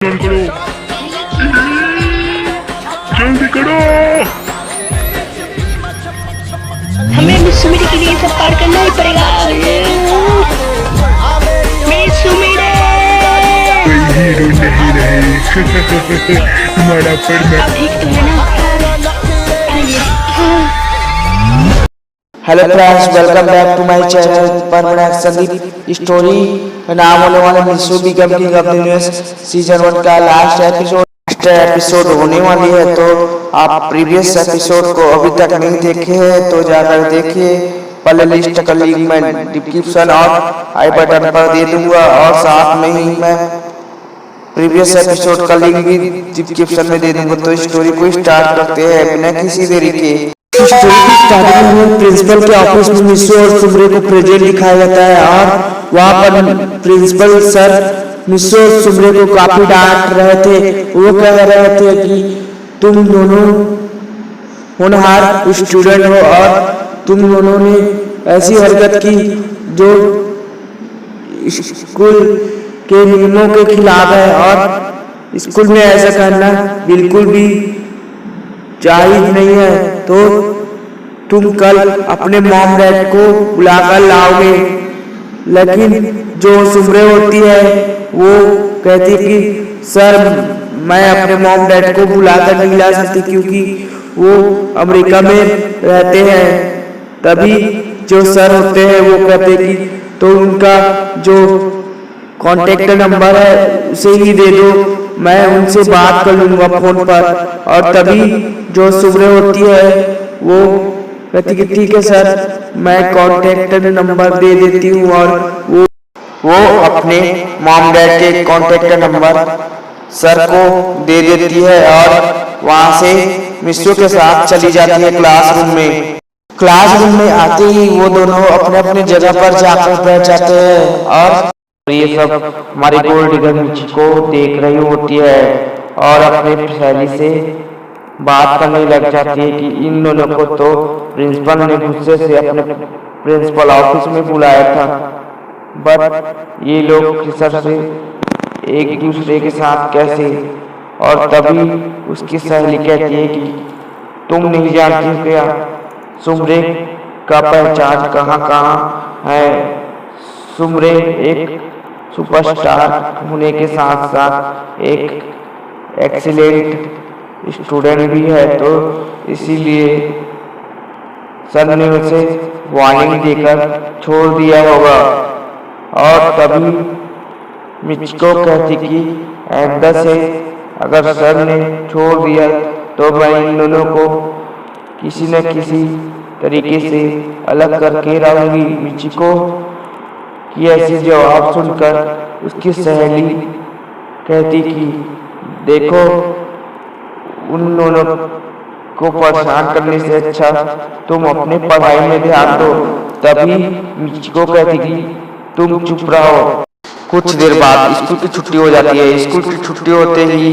करो, जल्दी करो। हमें मिस सुमिरे के लिए सब पार करना ही पड़ेगा। मिस सुमिरे कोई हीरो नहीं रहे। तुम्हारा पर आप ठीक तो है ना? Hello friends, welcome back to my channel permanent Sandeep story. नाम होने वाले मिसू become king of the news season 1 का लास्ट एपिसोड होने वाली है। तो आप प्रीवियस एपिसोड को अभी तक नहीं देखे हैं तो जाकर देखिए। पहले लिस्ट का लिंक मैं डिस्क्रिप्शन और आई बटन पर दे दूंगा और साथ में ही मैं प्रीवियस एपिसोड का लिंक भी डिस्क्रिप्शन में दे दूंगा। तो स्टोरी को स्टार्ट करते हैं बिना किसी देरी के। स्टोरी की स्टार्टिंग में प्रिंसिपल के ऑफिस में मिसू और सुमरे को प्रेजेंट दिखाया जाता है और वहाँ पर प्रिंसिपल सर मिसू और सुमरे को काफी डांट रहे थे। वो कह रहे थे कि तुम दोनों होनहार स्टूडेंट हो और तुम दोनों ने ऐसी हरकत की जो स्कूल के नियमों के खिलाफ है और स्कूल में ऐसा करना बिल्कुल भी जायज नहीं है। तो तुम कल अपने मॉम डैड को बुलाकर लाओगे। लेकिन जो सुमरे होती है वो कहती कि सर मैं अपने मॉम डैड को बुलाकर नहीं ला सकती क्योंकि वो अमेरिका में रहते हैं। तभी जो सर होते हैं वो कहते कि तो उनका जो कॉन्टेक्ट नंबर है उसे ही दे दो, मैं उनसे बात कर लूंगा फोन पर। और तभी जो सुमरे होती है वो कहती कि ठीक है सर मैं कॉन्टेक्ट नंबर दे देती हूँ और वो अपने मॉम डैड के कॉन्टेक्ट नंबर सर को दे देती है और वहाँ से मिसू के साथ चली जाती है क्लासरूम में। क्लासरूम में आते ही वो दोनों अपने अपने जगह पर जाकर बैठ जाते हैं और ये सब हमारी गोल्ड डिगर मिर्ची को देख रही होती है और अपने सहेली से बात करने लग जाती है कि इन दोनों को तो प्रिंसिपल ने गुस्से से अपने प्रिंसिपल ऑफिस में बुलाया था, बट ये लोग किसर से एक दूसरे के साथ कैसे। और तभी उसकी सहेली कहती है कि तुम नहीं जानती क्या सुमरे का पहचान कहाँ कहाँ है। सुमरे एक सुपरस्टार होने के साथ साथ एक एक्सीलेंट स्टूडेंट भी है। तो इसीलिए सर ने उसे वार्निंग देकर छोड़ दिया होगा। और तभी मिचको कहती कि आइंदा से अगर सर ने छोड़ दिया तो मैं इन दोनों को किसी न किसी तरीके से अलग करके रहूंगी। मिचको की ऐसी जवाब सुनकर उसकी सहेली कहती कि देखो उन दोनों को परेशान करने से अच्छा तुम अपने पढ़ाई में ध्यान दो। तभी मिचको कहती कि तुम चुप रहो। कुछ देर बाद स्कूल की छुट्टी हो जाती है। स्कूल की छुट्टी होते ही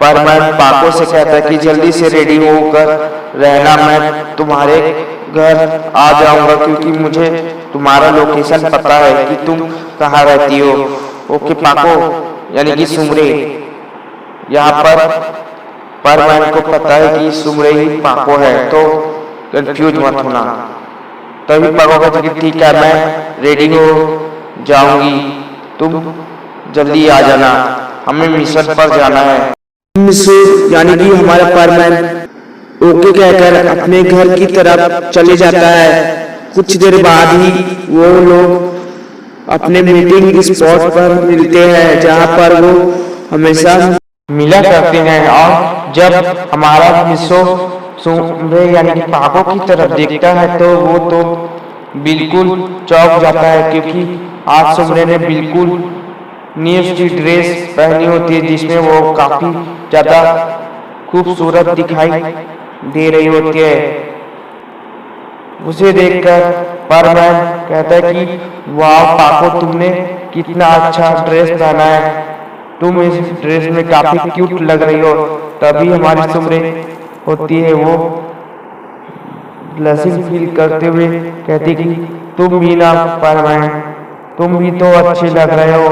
परमानेंट पाको से कहता है कि जल्दी से रेडी होकर रहना, मैं तुम्हारे घर आ जाऊंगा क्योंकि मुझे तुम्हारा लोकेशन पता है कि तुम कहाँ रहती हो। ओके पाको यानी कि सुमरे। यहाँ पर परमानेंट को पता है कि सुमरे ही पाको है तो कंफ्यूज मत होना। तभी पाको कहता है कि ठीक है मैं रेडी हो जाऊंगी, तुम जल्दी आ जाना, हमें मिशन पर जाना है। मिसू यानी कि हमारा परमानेंट ओके कहकर अपने घर की तरफ चले जाता है। कुछ देर बाद ही वो लोग अपने मीटिंग स्पॉट पर मिलते हैं जहाँ पर वो हमेशा मिला करते हैं। और जब हमारा मिसू सुमरे यानी कि पाको की तरफ देखता है तो वो तो बिल्कुल चौंक जाता है क्योंकि आज सुमरे ने बिल्कुल न्यू सी ड्रेस पहनी होती है जिसमें वो काफी ज्यादा खूबसूरत दिखाई दे रही होती है। उसे देखकर परमैन कहता है कि वाह पाको तुमने कितना अच्छा ड्रेस पहना है, तुम इस ड्रेस में काफी क्यूट लग रही हो। तभी हमारी सुमरे होती है वो ब्लशिंग फील करते हुए कहती कि तुम भी ना परमैन, तुम भी तो अच्छे लग रहे हो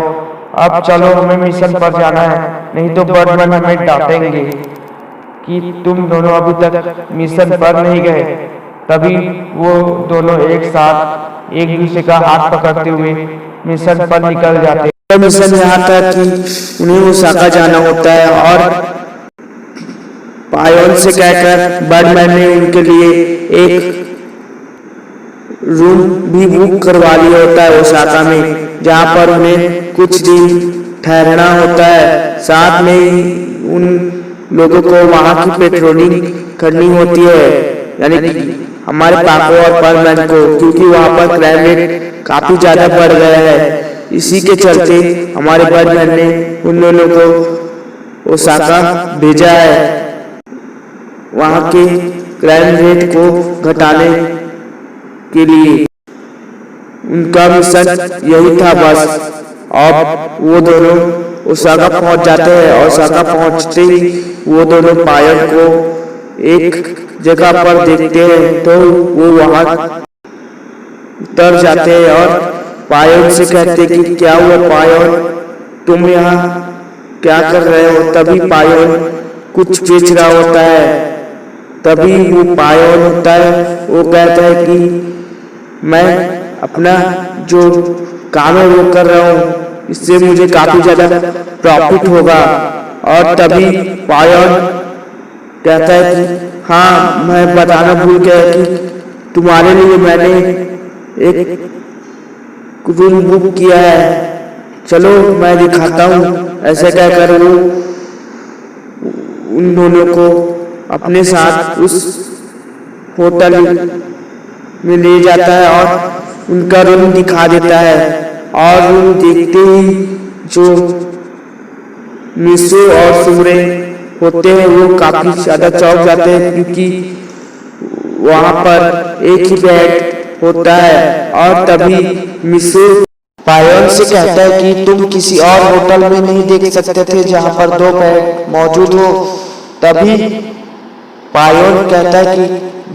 अब चलो, हमें मिशन पर जाना है, नहीं तो बर्डमैन हमें डांटेंगे कि तुम दोनों अभी तक मिशन पर नहीं गए। तभी वो दोनों एक साथ एक दूसरे का हाथ पकड़ते हुए मिशन पर निकल जाते हैं। मिशन यहाँ था कि उन्हें ओसाका जाना होता है और पायोन से कहकर बर्डमैन ने उनके लिए एक रूम भी बुक करवा लिया होता है ओसाका में, जहाँ पर उन्हें कुछ दिन ठहरना होता है। साथ में ही उन लोगों को वहाँ की पेट्रोलिंग करनी होती है, यानी कि हमारे पाको और बर्डमैन को, क्योंकि वहाँ पर क्राइम रेट काफी ज्यादा बढ़ गया है। इसी के चलते हमारे बर्डमैन ने उन दोनों को ओसाका भेजा है वहाँ के क्राइम रेट को घटाने के लिए। उनका मिशन यही था बस। अब वो दोनों ओसाका पहुंच जाते हैं और ओसाका पहुंचते ही वो दोनों पायोन को एक जगह पर देखते हैं, तो वो वहां उतर जाते हैं और पायोन से कहते कि क्या हुआ पायोन, तुम यहाँ क्या कर रहे हो। तभी पायोन कुछ बेच रहा होता है। तभी वो पायोन होता है, वो कहता है कि मैं अपना जो काम है वो कर रहा हूँ, इससे मुझे काफी ज्यादा प्रॉफिट होगा। और तभी पायोन कहता है कि हाँ, मैं बताना भूल गया कि तुम्हारे लिए मैंने एक रूम बुक किया है, चलो मैं दिखाता हूँ। ऐसे कहकर वो उन दोनों को अपने साथ उस होटल में ले जाता है और उनका रूम दिखा देता है। और रूम देखते ही जो मिसो और सुमरे होते हैं वो काफी ज्यादा चौंक जाते हैं, क्योंकि वहां पर एक ही बेड होता है। और तभी मिसो पायोन से कहता है कि तुम किसी और होटल में नहीं देख सकते थे जहां पर 2 बेड मौजूद हो। तभी पायोन कहता है कि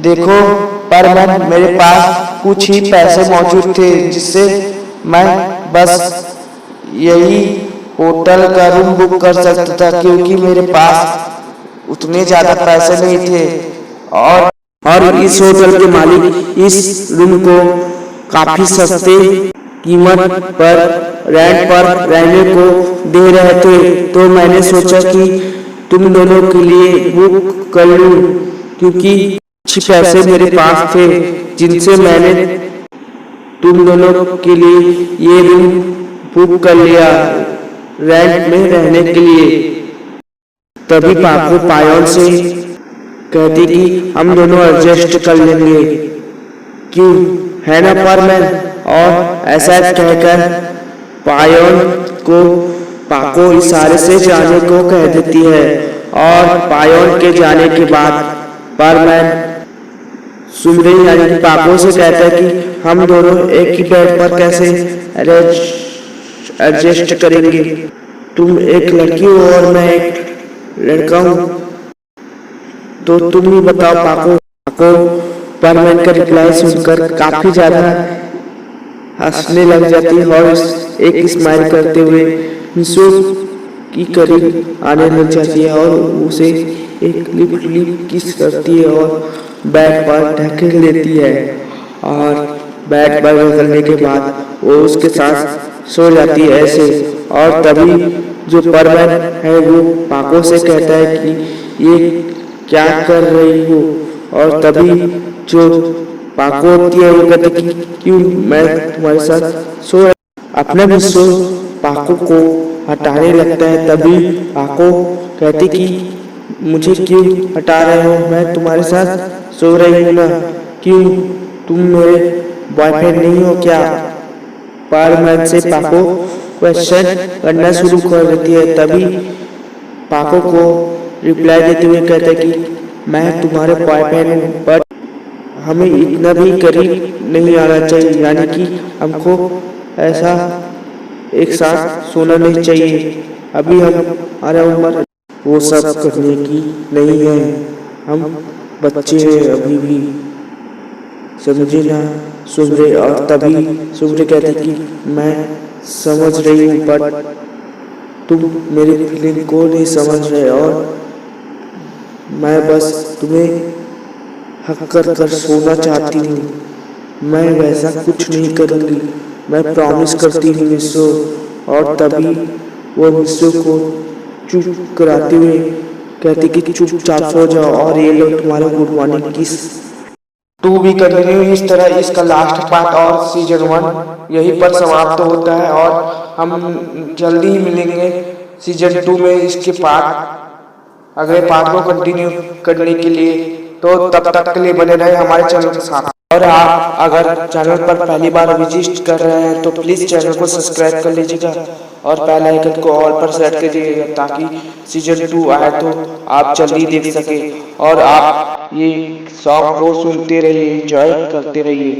देखो पर मेरे पास कुछ ही पैसे मौजूद थे, जिससे मैं बस यही होटल का रूम बुक कर सकता था, क्योंकि मेरे पास उतने ज्यादा पैसे नहीं थे। और इस होटल के मालिक इस रूम को काफी सस्ते कीमत पर रेंट पर रहने को दे रहे थे। तो मैंने सोचा कि तुम दोनों के लिए बुक कर लूं, क्योंकि कुछ पैसे मेरे पास थे जिनसे मैंने तुम दोनों के लिए ये रूम बुक कर लिया रेंट में रहने के लिए। तभी पाको पायोन से कहती कि हम दोनों एडजस्ट कर लेंगे, क्यों है ना बर्डमैन। और ऐसा कहकर पायोन को पाको इशारे से जाने को कह देती है। और पायोन के जाने के बाद बर्डमैन सुमरे यानी पाको से कहता है कि हम दोनों एक ही बेड पर कैसे एडजस्ट करेंगे, तुम एक लड़की हो और मैं एक लड़का हूँ, तो तुम ही बताओ पाको। पाको बर्डमैन का रिप्लाई सुनकर काफी ज्यादा हंसने लग जाती है और एक स्माइल करते हुए मिसो की करीब आने लग जाती है और उसे एक लिप किस करती है और बेड पर ढकेल लेती है। और बेड पर ढकलने के बाद वो उसके साथ सो जाती है ऐसे। और तभी जो बर्डमैन है वो पाको से कहता है कि ये क्या कर रही हो। और तभी जो पाको होती है वो कहती कि क्यों मैं तुम्हारे साथ सो। अपना मिसो पाको को हटाने लगता है। तभी पाको कहती कि मुझे क्यों हटा रहे हो, मैं तुम्हारे साथ सो रही हूँ ना, क्यों तुम मेरे बॉयफ्रेंड नहीं हो क्या। बर्डमैन से पाको क्वेश्चन करना शुरू कर देती है। तभी पाको को रिप्लाई देते हुए कहता है कि मैं तुम्हारे बॉयफ्रेंड हूँ, बट हमें इतना भी करीब नहीं आना चाहिए, यानी कि हमको ऐसा एक साथ सोना नहीं चाहिए। अभी हमारा उम्र वो सब करने की नहीं है, हम बच्चे हैं अभी भी, समझे ना सुमरे। और तभी सुमरे कहती कि मैं समझ रही हूँ, बट तुम मेरी फीलिंग को नहीं समझ रहे और मैं बस तुम्हें हक कर सोना चाहती हूँ। मैं वैसा कुछ नहीं करूँगी, मैं प्रॉमिस करती हूँ मिस्सो। और तभी वो मिस्सो को चुप कराते हुए कहती कि चुपचाप सो जाओ और ये लो तुम्हारा गुड मॉर्निंग किस। टू भी कंटिन्यू इस तरह इसका लास्ट पार्ट और सीजन 1 यहीं पर समाप्त होता है और हम जल्दी ही मिलेंगे सीजन 2 में इसके पार्ट अगले पार्ट को कंटिन्यू करने के लिए। तो तब तक के लिए बने रहे हमारे चैनल के साथ। और आप अगर चैनल पर पहली बार विजिट कर रहे हैं तो प्लीज़ चैनल को सब्सक्राइब कर लीजिएगा और बेल आइकन को ऑल पर सेट कीजिएगा ताकि सीजन 2 आए तो आप जल्दी देख सकें और आप ये सॉन्ग को सुनते रहिए, एंजॉय करते रहिए।